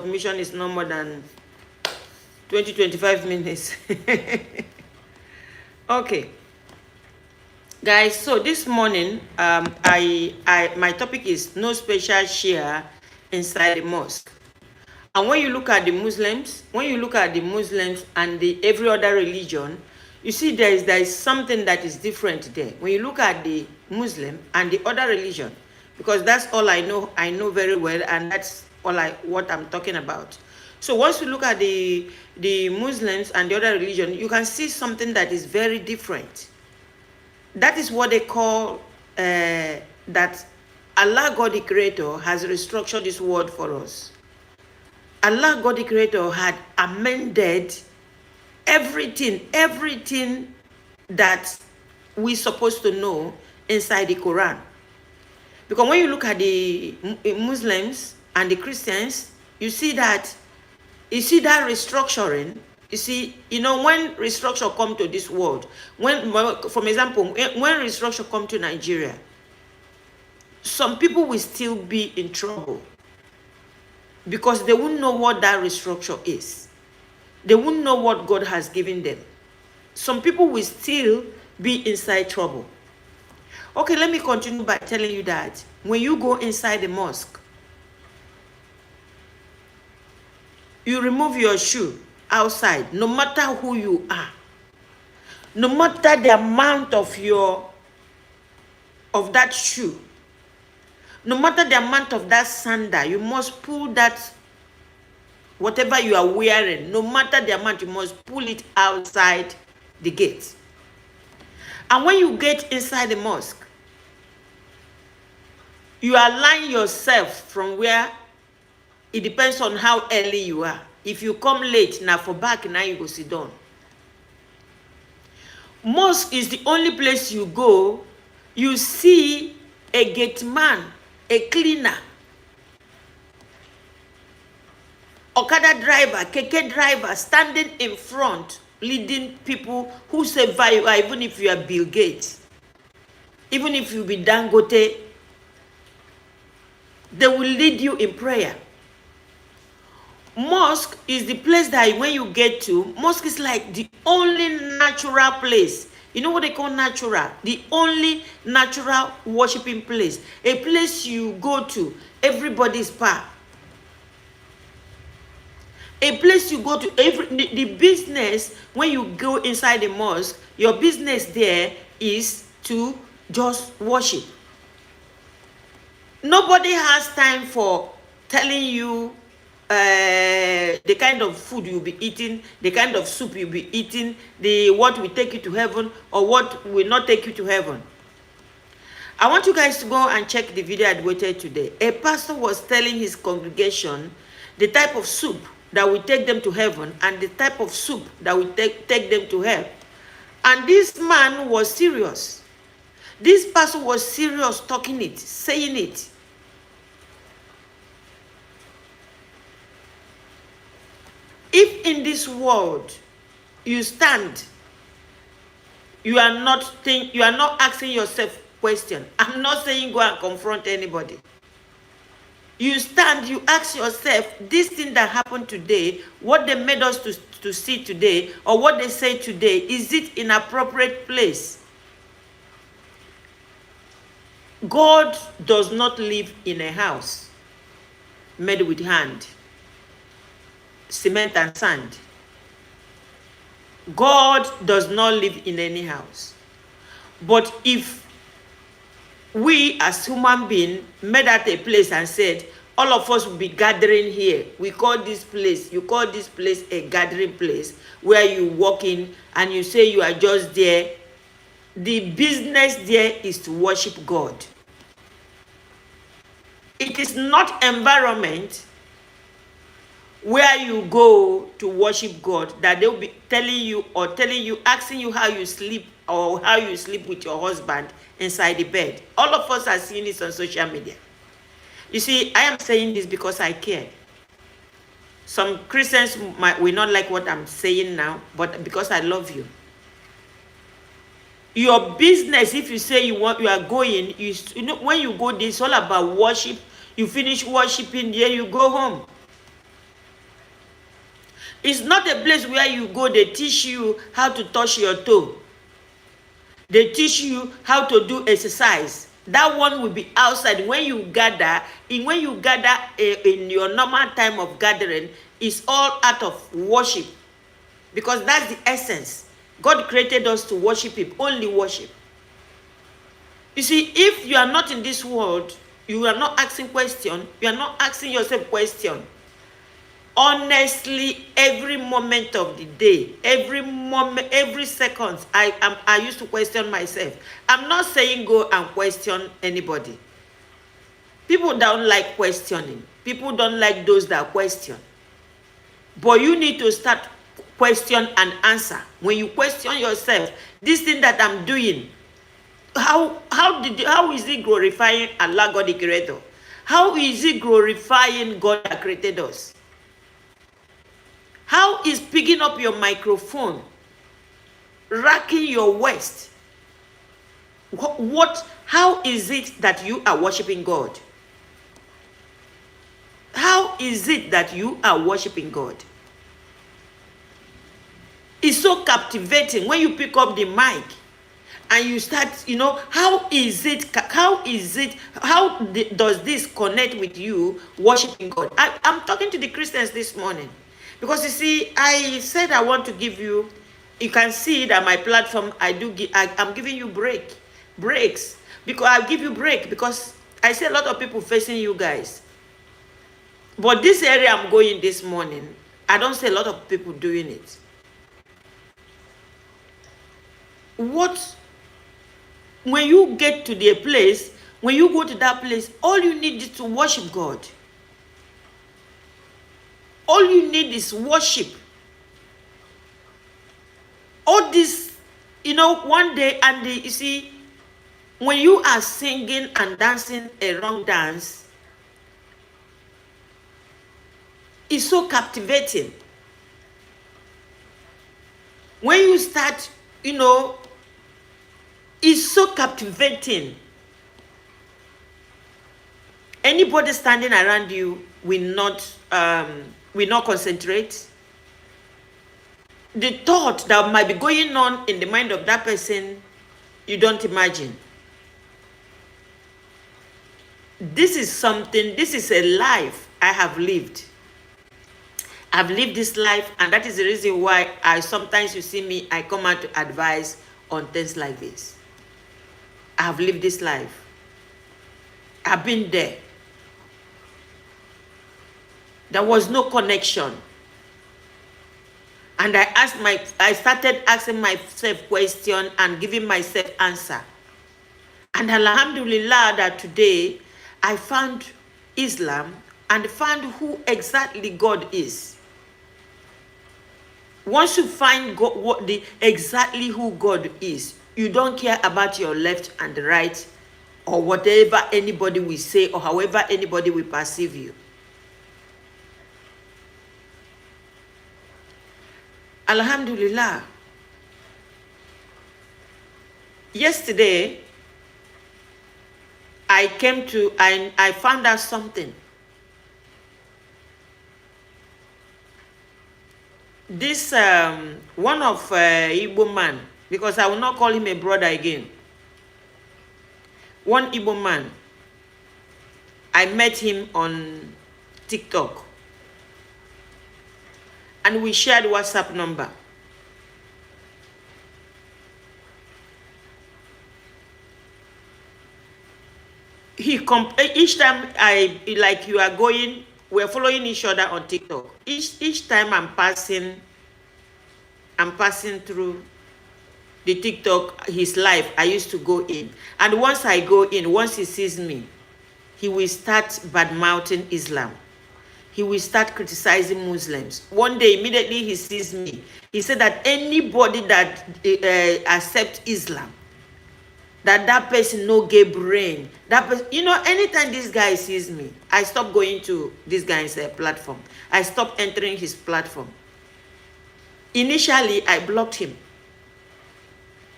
submission is no more than 20-25 minutes. Okay, guys, so this morning my topic is no special share inside the mosque. And when you look at the Muslims, and the every other religion, you see there is something that is different there. When you look at the Muslim and the other religion, because that's all I know very well, and that's what I'm talking about. So once you look at the Muslims and the other religion, you can see something that is very different. That is what they call that Allah God the Creator has restructured this world for us. Allah God the Creator had amended everything that we're supposed to know inside the Quran. Because when you look at the Muslims and the Christians, you see that restructuring. You see, when restructure come to this world, for example, when restructure come to Nigeria, some people will still be in trouble because they won't know what that restructure is. They won't know what God has given them. Some people will still be inside trouble. Okay, let me continue by telling you that when you go inside the mosque, you remove your shoe outside, no matter who you are, no matter the amount of that shoe, no matter the amount of that sandal, you must pull that, whatever you are wearing, no matter the amount, you must pull it outside the gate. And when you get inside the mosque, you align yourself from where, it depends on how early you are. If you come late, now for back, now you go sit down. Mosque is the only place you go, you see a gate man, a cleaner, Okada driver, keke driver standing in front, leading people who survive, even if you are Bill Gates, even if you be Dangote, they will lead you in prayer. Mosque is the place that when you get to, mosque is like the only natural place. You know what they call natural? The only natural worshiping place. A place you go to, everybody's part. A place you go to, the business, when you go inside the mosque, your business there is to just worship. Nobody has time for telling you the kind of food you'll be eating, the kind of soup you'll be eating, what will take you to heaven or what will not take you to heaven. I want you guys to go and check the video I waited today. A pastor was telling his congregation the type of soup that will take them to heaven and the type of soup that will take them to hell. And this man was serious. This pastor was serious talking it, saying it. If in this world you stand, you are not asking yourself question. I'm not saying go and confront anybody. You stand, you ask yourself, this thing that happened today, what they made us to see today, or what they say today, is it in appropriate place? God does not live in a house made with hand, cement and sand. God does not live in any house. But if we as human beings made at a place and said, all of us will be gathering here, we call this place, you call this place a gathering place, where you walk in and you say you are just there, the business there is to worship God. It is not environment where you go to worship God that they'll be telling you, asking you how you sleep or how you sleep with your husband inside the bed. All of us are seeing this on social media. You see, I am saying this because I care. Some Christians will not like what I'm saying now, but because I love you. Your business, if you say you are going, you know, when you go, this all about worship. You finish worshiping, then you go home. It's not a place where you go, they teach you how to touch your toe. They teach you how to do exercise. That one will be outside. When you gather, in your normal time of gathering, it's all out of worship. Because that's the essence. God created us to worship Him, only worship. You see, if you are not in this world, you are not asking questions, you are not asking yourself questions. Honestly, every moment of the day, every moment, every second, I used to question myself. I'm not saying go and question anybody. People don't like questioning. People don't like those that question. But you need to start question and answer. When you question yourself, this thing that I'm doing, how is it glorifying Allah, God the Creator? How is it glorifying God that created us? How is picking up your microphone, racking your waist? How is it that you are worshiping God? How is it that you are worshiping God? It's so captivating when you pick up the mic and you start, how does this connect with you worshiping God? I'm talking to the Christians this morning. Because you see, I said I want to give you can see that my platform, I'm giving you breaks. Because I'll give you break because I see a lot of people facing you guys. But this area I'm going this morning, I don't see a lot of people doing it. When you get to the place, when you go to that place, all you need is to worship God. All you need is worship. All this, one day, and you see, when you are singing and dancing a wrong dance, it's so captivating. When you start, it's so captivating. Anybody standing around you will not concentrate. The thought that might be going on in the mind of that person, you don't imagine. This is a life I have lived. I've lived this life, and that is the reason why sometimes you see me, I come out to advise on things like this. I have lived this life. I've been there. There was no connection. And I started asking myself questions and giving myself answer. And alhamdulillah that today I found Islam and found who exactly God is. Once you find God, exactly who God is, you don't care about your left and right or whatever anybody will say or however anybody will perceive you. Alhamdulillah. Yesterday, I found out something. This, one of Igbo man, because I will not call him a brother again. One Igbo man, I met him on TikTok. And we shared WhatsApp number. Each time we're following each other on TikTok. Each time I'm passing through the TikTok, his live, I used to go in. And once I go in, once he sees me, he will start bad-mouthing Islam. He will start criticizing Muslims. One day, immediately he sees me. He said that anybody that accepts Islam, that person no gay brain. Anytime this guy sees me, I stop going to this guy's platform. I stop entering his platform. Initially, I blocked him.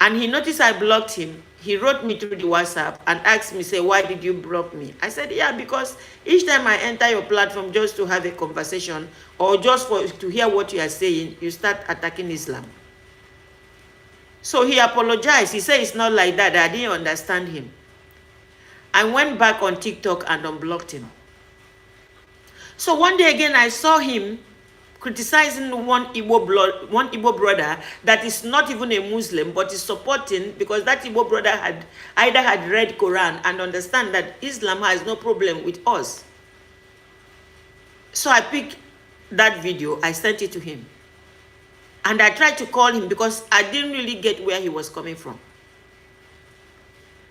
And he noticed I blocked him. he wrote me through the WhatsApp and asked me, say, why did you block me? I said, yeah, because each time I enter your platform just to have a conversation or just to hear what you are saying, you start attacking Islam. So he apologized. He said it's not like that. I didn't understand him. I went back on TikTok and unblocked him. So one day again, I saw him criticizing one Igbo brother that is not even a Muslim, but is supporting, because that Igbo brother had read Quran and understand that Islam has no problem with us. So I picked that video, I sent it to him. And I tried to call him because I didn't really get where he was coming from.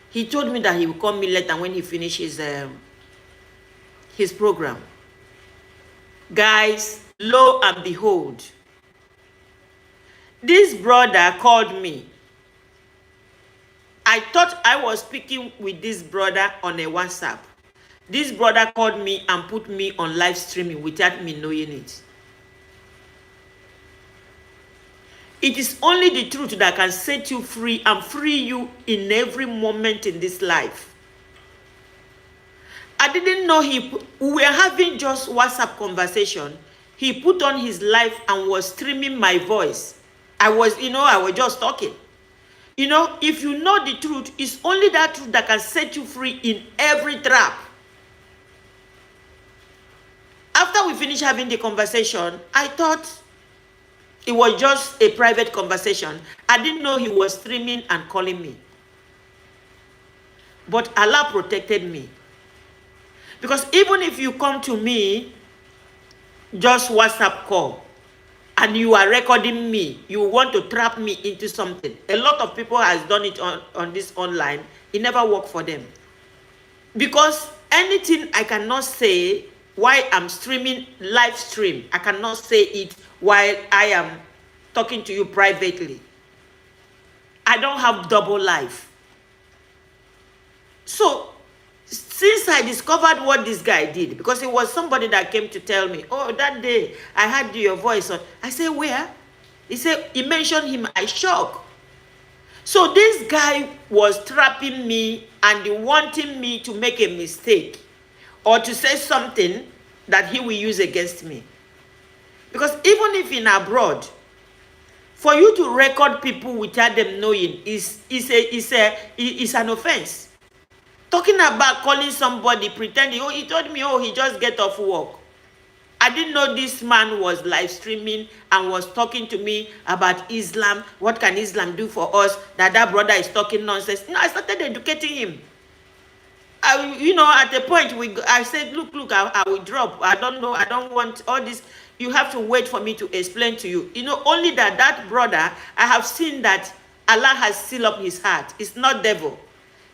He told me that he will call me later when he finishes his program. Guys, lo and behold, this brother called me. I thought I was speaking with this brother on a WhatsApp. This brother called me and put me on live streaming without me knowing it. It is only the truth that can set you free and free you in every moment in this life. I didn't know we were having just WhatsApp conversation. He put on his live and was streaming my voice. I was just talking. If you know the truth, it's only that truth that can set you free in every trap. After we finished having the conversation, I thought it was just a private conversation. I didn't know he was streaming and calling me. But Allah protected me. Because even if you come to me, just WhatsApp call, and you are recording me, you want to trap me into something. A lot of people has done it on this online. It never worked for them. Because anything I cannot say while I'm streaming live stream, I cannot say it while I am talking to you privately. I don't have double life. So, since I discovered what this guy did, because it was somebody that came to tell me, oh, that day I heard your voice. I said, where? He said, he mentioned him. I shocked. So this guy was trapping me and wanting me to make a mistake or to say something that he will use against me. Because even if in abroad, for you to record people without them knowing is an offense. Talking about calling somebody, pretending, oh, he told me, oh, he just get off work. I didn't know this man was live streaming and was talking to me about Islam. What can Islam do for us? That brother is talking nonsense. I started educating him. At a point, I said, look, I will drop. I don't know. I don't want all this. You have to wait for me to explain to you. Only that brother, I have seen that Allah has sealed up his heart. It's not devil.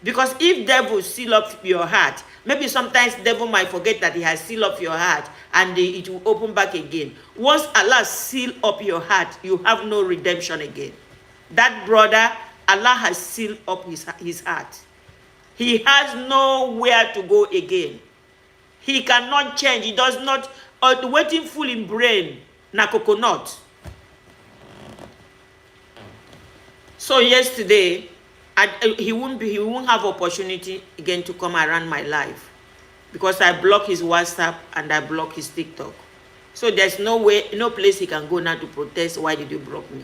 Because if devil seal up your heart, maybe sometimes devil might forget that he has sealed up your heart and it will open back again. Once Allah seal up your heart, you have no redemption again. That brother, Allah has sealed up his heart. He has nowhere to go again. He cannot change. He does not, waiting full in brain, na coconut. So yesterday, he won't have opportunity again to come around my life because I block his WhatsApp and I block his TikTok. So there's no place he can go now to protest. Why did you block me?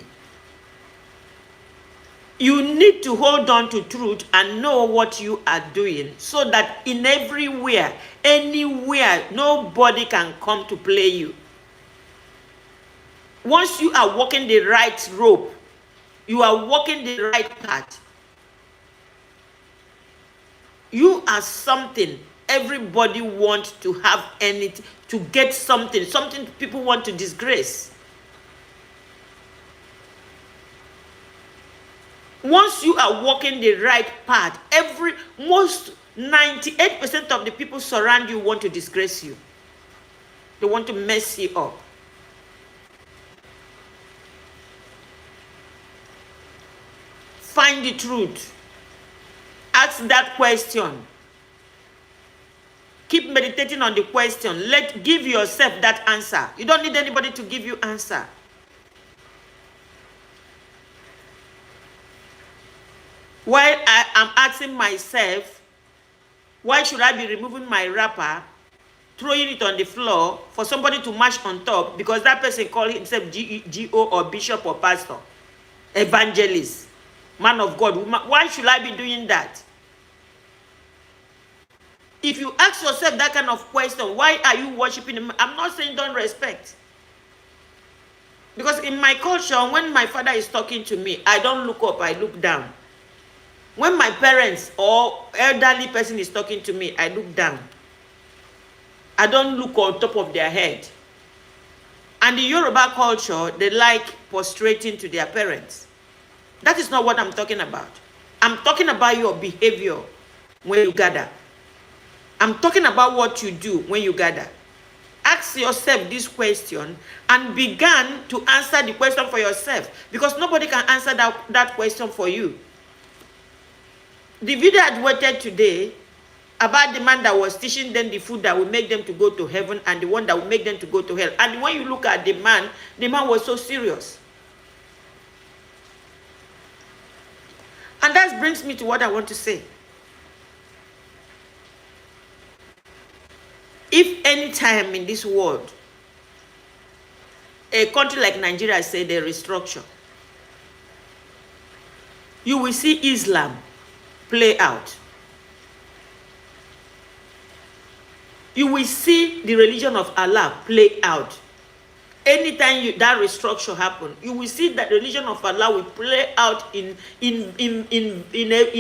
You need to hold on to truth and know what you are doing so that in everywhere, anywhere, nobody can come to play you. Once you are walking the right rope, you are walking the right path. You are something everybody wants to have anything, to get something people want to disgrace. Once you are walking the right path, most 98% of the people surround you want to disgrace you. They want to mess you up. Find the truth. Ask that question. Keep meditating on the question. Give yourself that answer. You don't need anybody to give you answer. While I am asking myself, why should I be removing my wrapper, throwing it on the floor for somebody to mash on top because that person called himself GO or bishop or pastor, evangelist, man of God, woman? Why should I be doing that? If you ask yourself that kind of question, why are you worshiping him? I'm not saying don't respect. Because in my culture, when my father is talking to me, I don't look up, I look down. When my parents or elderly person is talking to me, I look down. I don't look on top of their head. And the Yoruba culture, they like prostrating to their parents. That is not what I'm talking about. I'm talking about your behavior when you gather. I'm talking about what you do when you gather. Ask yourself this question and begin to answer the question for yourself, because nobody can answer that question for you. The video I watched today about the man that was teaching them the food that will make them to go to heaven and the one that will make them to go to hell. And when you look at the man was so serious. And that brings me to what I want to say. If any time in this world, a country like Nigeria say they restructure, you will see Islam play out. You will see the religion of Allah play out. Anytime that restructure happen, you will see that the religion of Allah will play out in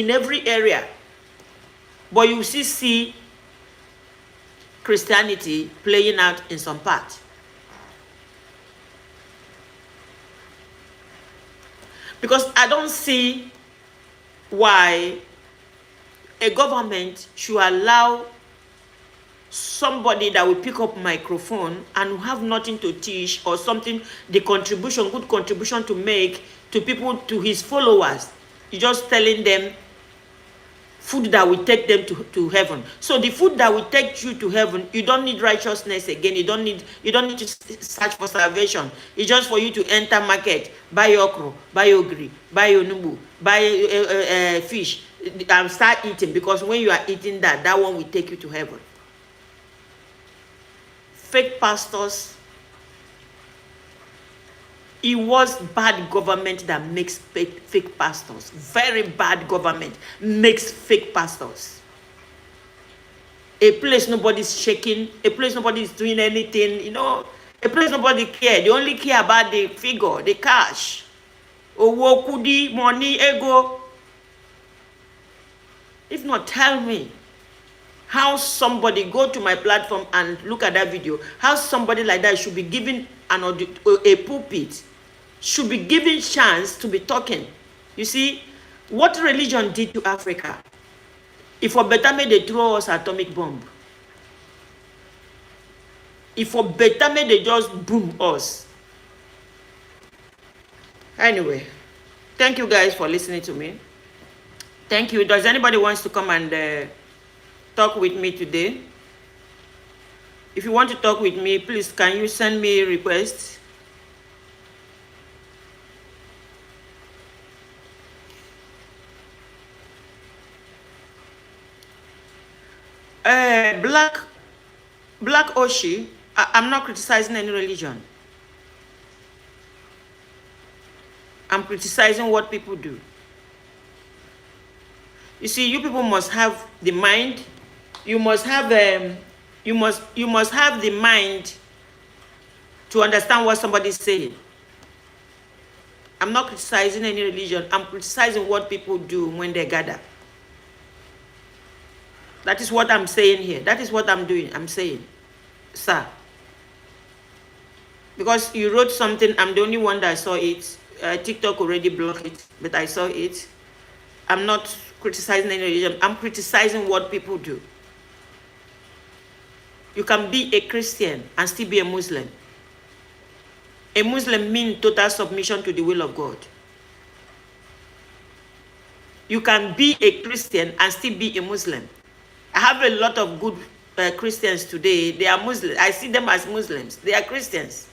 every area. But you will see Christianity playing out in some part. Because I don't see why a government should allow somebody that will pick up microphone and have nothing to teach or something, good contribution to make to people, to his followers. You're just telling them food that will take them to heaven. So the food that will take you to heaven, you don't need righteousness again. You don't need to search for salvation. It's just for you to enter market, buy okra, buy ogri, buy onugbu, buy fish, and start eating. Because when you are eating that one will take you to heaven. Fake pastors. It was bad government that makes fake pastors. Very bad government makes fake pastors. A place nobody's shaking, a place nobody's doing anything, a place nobody care. They only care about the figure, the cash. Owo, kudi, money, ego. If not, tell me how somebody, go to my platform and look at that video, how somebody like that should be given a pulpit, should be given chance to be talking. You see, what religion did to Africa? If for better may they throw us atomic bomb. If for better may they just boom us. Anyway, thank you guys for listening to me. Thank you. Does anybody wants to come and talk with me today? If you want to talk with me, please can you send me a request? Black Oshi, I'm not criticizing any religion. I'm criticizing what people do. You see, you people must have the mind. You must have you must have the mind to understand what somebody is saying. I'm not criticizing any religion. I'm criticizing what people do when they gather. That is what I'm saying here. That is what I'm doing. I'm saying, sir. Because you wrote something, I'm the only one that saw it. TikTok already blocked it, but I saw it. I'm not criticizing any religion. I'm criticizing what people do. You can be a Christian and still be a Muslim. A Muslim means total submission to the will of God. You can be a Christian and still be a Muslim. I have a lot of good Christians today. They are Muslims. I see them as Muslims. They are Christians.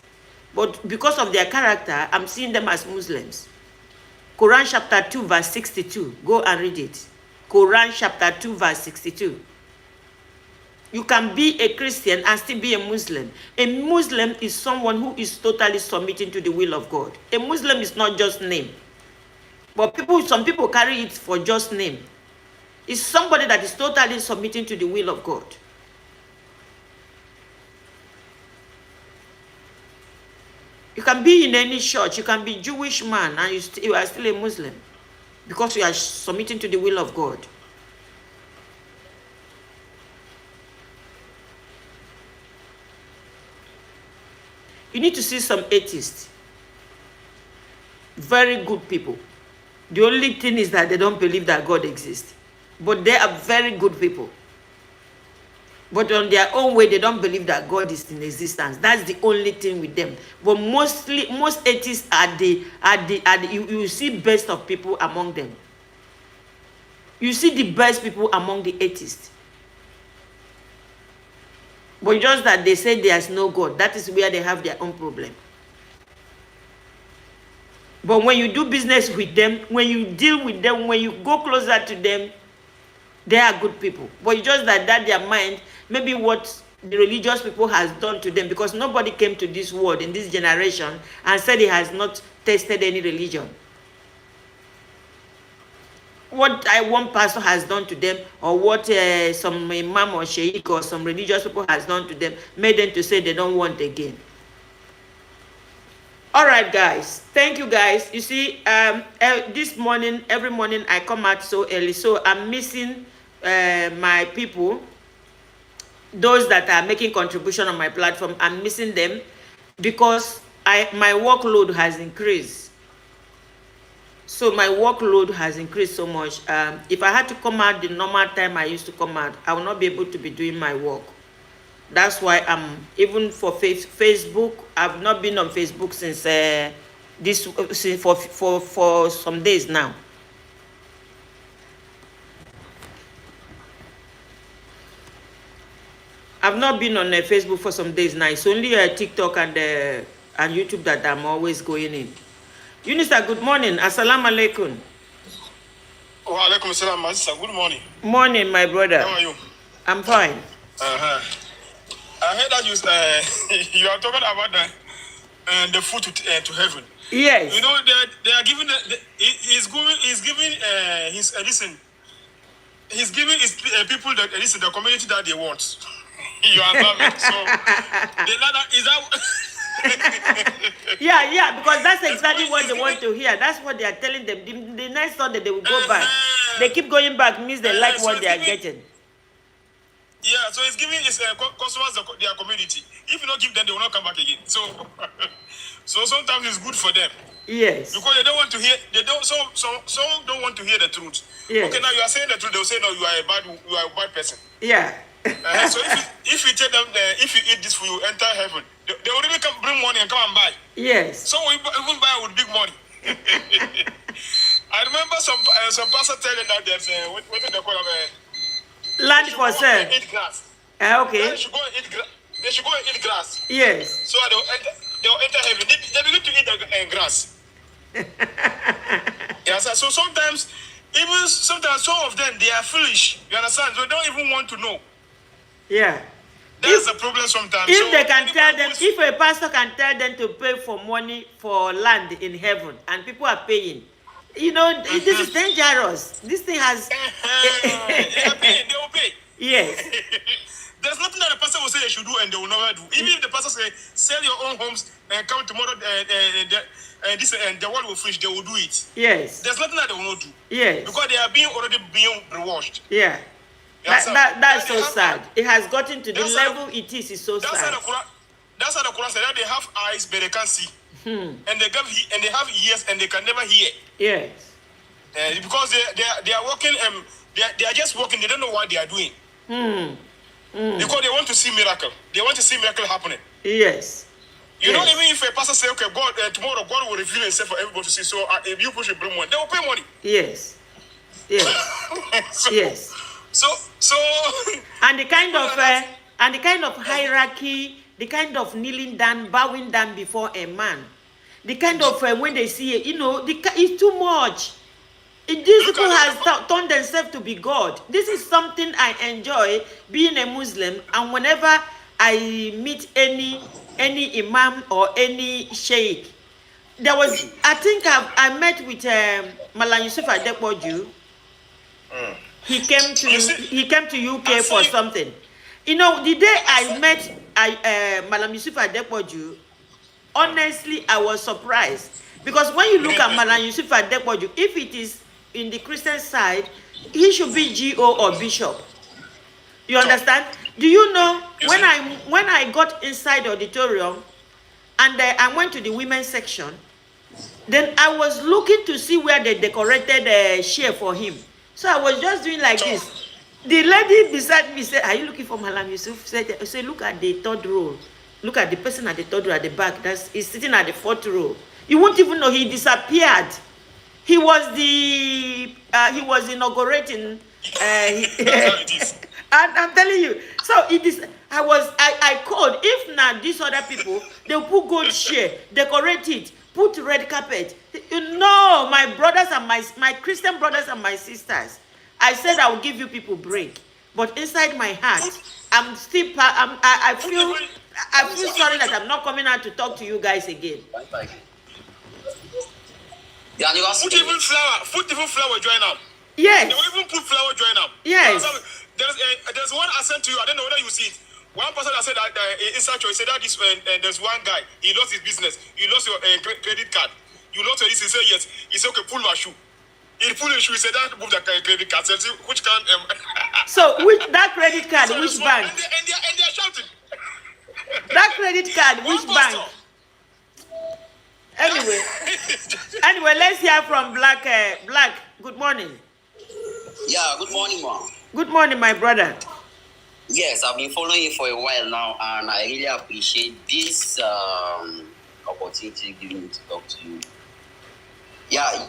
But because of their character, I'm seeing them as Muslims. Quran chapter 2 verse 62. Go and read it. Quran chapter 2 verse 62. You can be a Christian and still be a Muslim. A Muslim is someone who is totally submitting to the will of God. A Muslim is not just name. But some people carry it for just name. It's somebody that is totally submitting to the will of God. You can be in any church. You can be Jewish man and you are still a Muslim because you are submitting to the will of God. You need to see some atheists. Very good people. The only thing is that they don't believe that God exists. But they are very good people. But on their own way, they don't believe that God is in existence. That's the only thing with them. But most atheists you see best of people among them. You see the best people among the atheists. But just that they say there's no God, that is where they have their own problem. But when you do business with them, when you deal with them, when you go closer to them, they are good people. But it's just that their mind, maybe what the religious people has done to them, because nobody came to this world in this generation and said he has not tested any religion. What one pastor has done to them, or what some imam or sheikh or some religious people has done to them, made them to say they don't want again. All right, guys. Thank you, guys. You see, this morning, every morning I come out so early, so I'm missing my people, those that are making contribution on my platform. I'm missing them because my workload has increased. So my workload has increased so much. If I had to come out the normal time I used to come out, I will not be able to be doing my work. That's why I'm even for Facebook. I've not been on Facebook since for some days now. I've not been on Facebook for some days now. It's only TikTok and YouTube that I'm always going in. Unisa, good morning. Assalamu alaikum. Wa alaikum salam, Master. Good morning. Morning, my brother. How are you? I'm fine. I heard that you are talking about the food to heaven. Yes. You know they are giving he's giving people that the community that they want. You are so is that. yeah, because that's exactly what they want to hear. That's what they are telling them. The next thought that they will go back. They keep going back means they like what they are getting. Yeah, so it's giving its customers their community. If you don't give them, they will not come back again. So, so sometimes it's good for them. Yes. Because they don't want to hear. Some don't want to hear the truth. Yes. Okay, now you are saying the truth. They will say no, you are a bad person. Yeah. So if you tell them if you eat this food, you enter heaven. They will really come bring money and come and buy. Yes. So we even buy with big money. I remember some pastor telling that there's what do they call them? Land for sale. Eat grass. Okay. They should go and eat grass. They should go and eat grass. Yes. So they will enter heaven. They begin to eat the grass. Yes. So sometimes some of them they are foolish. You understand? So they don't even want to know. Yeah. That's the problem sometimes. If they can tell them, if a pastor can tell them to pay for money for land in heaven, and people are paying, you know, this is dangerous. This thing has. They will pay. Yes. There's nothing that the pastor will say they should do and they will never do. Even if the pastor say sell your own homes and come tomorrow and the world will finish, they will do it. Yes. There's nothing that they will not do. Yes. Because they are already being rewashed. Yeah. That's so sad. It has gotten to the level it is. It's so sad. That's how the Quran said that they have eyes but they can't see. And they have ears and they can never hear. Yes. Because they are working they are just working. They don't know what they are doing. Because they want to see miracle. They want to see miracle happening. Yes. You know, even if a pastor say, okay, God, tomorrow God will reveal himself for everybody to see. So if you push a bring money, they will pay money. Yes. Yes. Yes. So and the kind of hierarchy, the kind of kneeling down, bowing down before a man, The kind of when they see it, it's too much. These people have turned themselves to be God. This is something I enjoy being a Muslim, and whenever I meet any imam or any sheikh, I think I met with Malam Yusuf Adepoju. He came to UK for something. The day I met Malam Yusuf Adepoju, honestly, I was surprised. Because when you look at Malam Yusuf Adepoju, if it is in the Christian side, he should be GO or bishop. You understand? Do you know, when I got inside the auditorium and I went to the women's section, then I was looking to see where they decorated a chair for him. So I was just doing like this. The lady beside me said, "Are you looking for Malam Yusuf?" Said, "Look at the third row. Look at the person at the third row at the back. He's sitting at the fourth row." You won't even know he disappeared. He was inaugurating. And I'm telling you, so it is. I called. If not these other people, they'll put gold chair, decorate it, put red carpet. No, my brothers and my Christian brothers and my sisters, I said I will give you people break, but inside my heart, I'm still. I feel sorry that I'm not coming out to talk to you guys again. Put even flower join up. Yes. They will even put flower join up. Yes. There's one I sent to you. I don't know whether you see it. One person that said that inside church said that there's one guy, he lost his business, you lost your credit card, you lost your this. He said yes. He said okay, pull my shoe. He pulled his shoe. He said that move the credit card. So which can So that credit card, so which bank? And they're shouting. That credit card, which bank? Anyway, let's hear from Black. Black, good morning. Yeah, good morning, ma'am. Good morning, my brother. Yes, I've been following you for a while now, and I really appreciate this opportunity given me to talk to you. Yeah.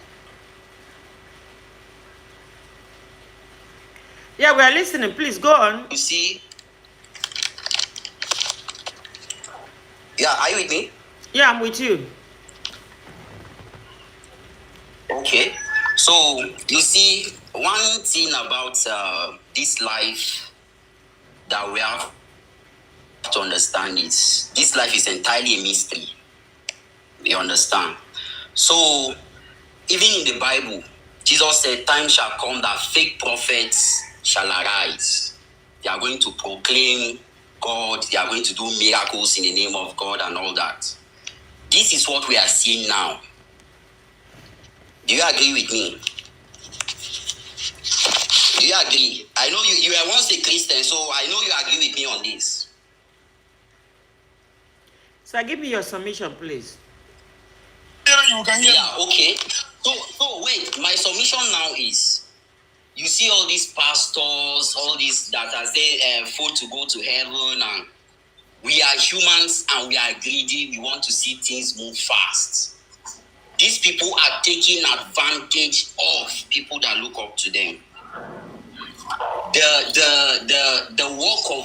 Yeah, we are listening. Please go on. You see? Yeah, are you with me? Yeah, I'm with you. Okay. So, you see, one thing about this life that we have to understand is this life is entirely a mystery. We understand. So, even in the Bible, Jesus said, time shall come that fake prophets shall arise. They are going to proclaim God. They are going to do miracles in the name of God and all that. This is what we are seeing now. Do you agree with me? Do you agree? I know you were once a Christian, so I know you agree with me on this. So give me your submission, please. Yeah, okay. So wait, my submission now is, you see all these pastors, all these that are there for to go to heaven, and we are humans and we are greedy. We want to see things move fast. These people are taking advantage of people that look up to them. The work of